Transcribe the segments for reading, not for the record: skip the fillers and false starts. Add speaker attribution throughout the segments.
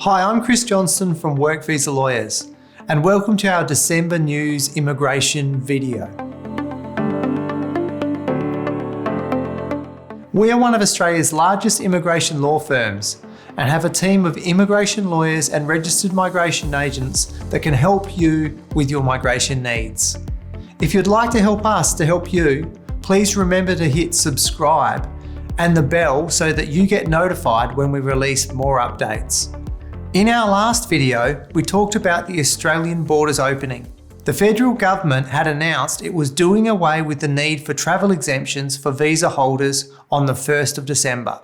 Speaker 1: Hi, I'm Chris Johnston from Work Visa Lawyers, and welcome to our December News Immigration video. We are one of Australia's largest immigration law firms and have a team of immigration lawyers and registered migration agents that can help you with your migration needs. If you'd like to help us to help you, please remember to hit subscribe and the bell so that you get notified when we release more updates. In our last video, we talked about the Australian borders opening. The federal government had announced it was doing away with the need for travel exemptions for visa holders on the 1st of December.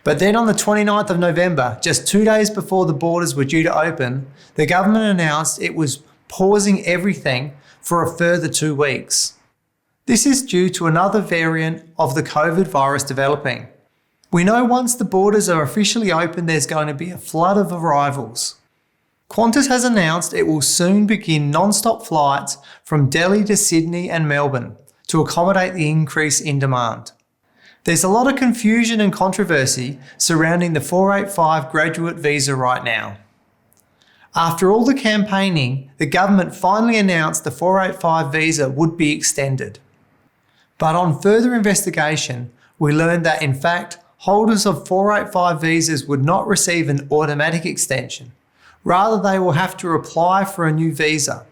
Speaker 1: But then on the 29th of November, just 2 days before the borders were due to open, the government announced it was pausing everything for a further 2 weeks. This is due to another variant of the COVID virus developing. We know once the borders are officially open, there's going to be a flood of arrivals. Qantas has announced it will soon begin non-stop flights from Delhi to Sydney and Melbourne to accommodate the increase in demand. There's a lot of confusion and controversy surrounding the 485 graduate visa right now. After all the campaigning, the government finally announced the 485 visa would be extended. But on further investigation, we learned that in fact, holders of 485 visas would not receive an automatic extension. Rather, they will have to apply for a new visa.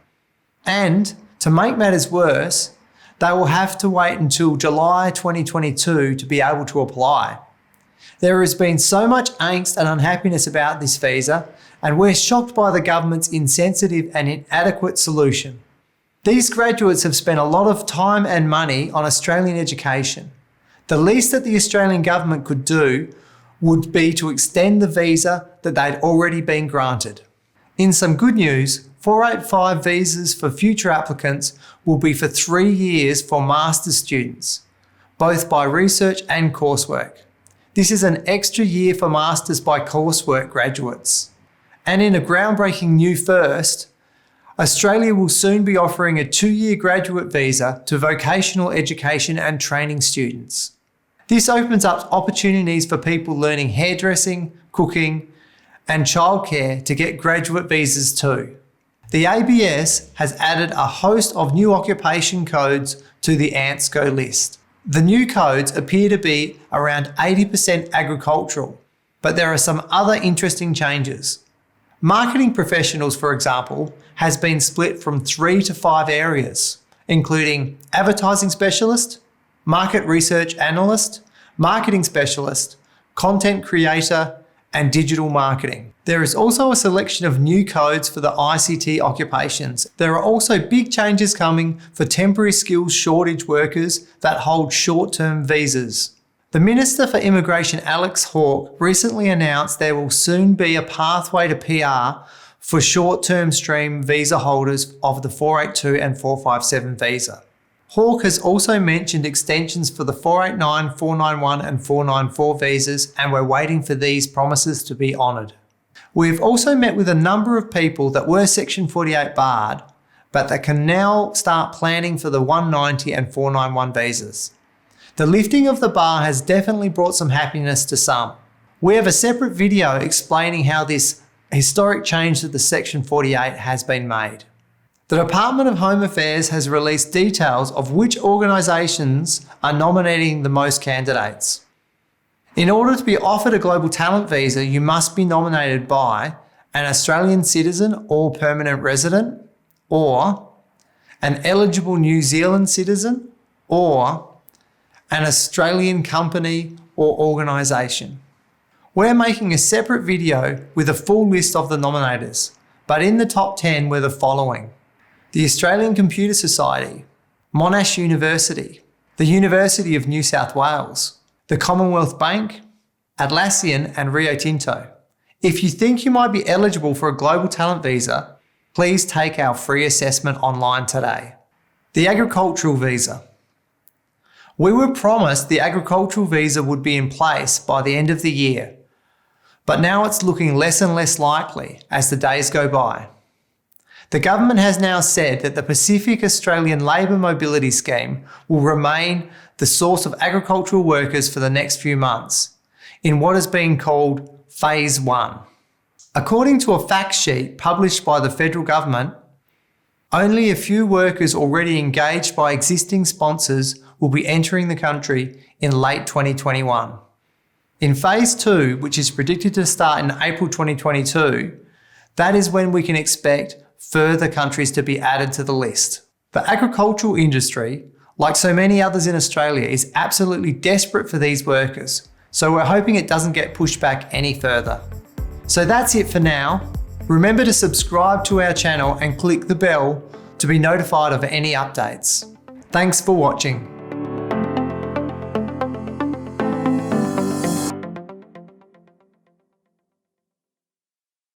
Speaker 1: And to make matters worse, they will have to wait until July 2022 to be able to apply. There has been so much angst and unhappiness about this visa, and we're shocked by the government's insensitive and inadequate solution. These graduates have spent a lot of time and money on Australian education. The least that the Australian government could do would be to extend the visa that they'd already been granted. In some good news, 485 visas for future applicants will be for 3 years for master's students, both by research and coursework. This is an extra year for masters by coursework graduates. And in a groundbreaking new first, Australia will soon be offering a 2-year graduate visa to vocational education and training students. This opens up opportunities for people learning hairdressing, cooking, and childcare to get graduate visas too. The ABS has added a host of new occupation codes to the ANTSCO list. The new codes appear to be around 80% agricultural, but there are some other interesting changes. Marketing professionals, for example, has been split from 3 to 5 areas, including advertising specialist, market research analyst, marketing specialist, content creator, and digital marketing. There is also a selection of new codes for the ICT occupations. There are also big changes coming for temporary skills shortage workers that hold short-term visas. The Minister for Immigration, Alex Hawke, recently announced there will soon be a pathway to PR for short-term stream visa holders of the 482 and 457 visa. Hawke has also mentioned extensions for the 489, 491 and 494 visas, and we're waiting for these promises to be honoured. We've also met with a number of people that were Section 48 barred, but that can now start planning for the 190 and 491 visas. The lifting of the bar has definitely brought some happiness to some. We have a separate video explaining how this historic change to the Section 48 has been made. The Department of Home Affairs has released details of which organisations are nominating the most candidates. In order to be offered a global talent visa, you must be nominated by an Australian citizen or permanent resident, or an eligible New Zealand citizen, or an Australian company or organisation. We're making a separate video with a full list of the nominators, but in the top 10 were the following: the Australian Computer Society, Monash University, the University of New South Wales, the Commonwealth Bank, Atlassian and Rio Tinto. If you think you might be eligible for a global talent visa, please take our free assessment online today. The Agricultural Visa. We were promised the agricultural visa would be in place by the end of the year, but now it's looking less and less likely as the days go by. The government has now said that the Pacific Australian Labour Mobility Scheme will remain the source of agricultural workers for the next few months, in what is being called Phase 1. According to a fact sheet published by the federal government, only a few workers already engaged by existing sponsors will be entering the country in late 2021. In Phase 2, which is predicted to start in April 2022, that is when we can expect further countries to be added to the list. The agricultural industry, like so many others in Australia, is absolutely desperate for these workers, so we're hoping it doesn't get pushed back any further. So that's it for now. Remember to subscribe to our channel and click the bell to be notified of any updates. Thanks for watching.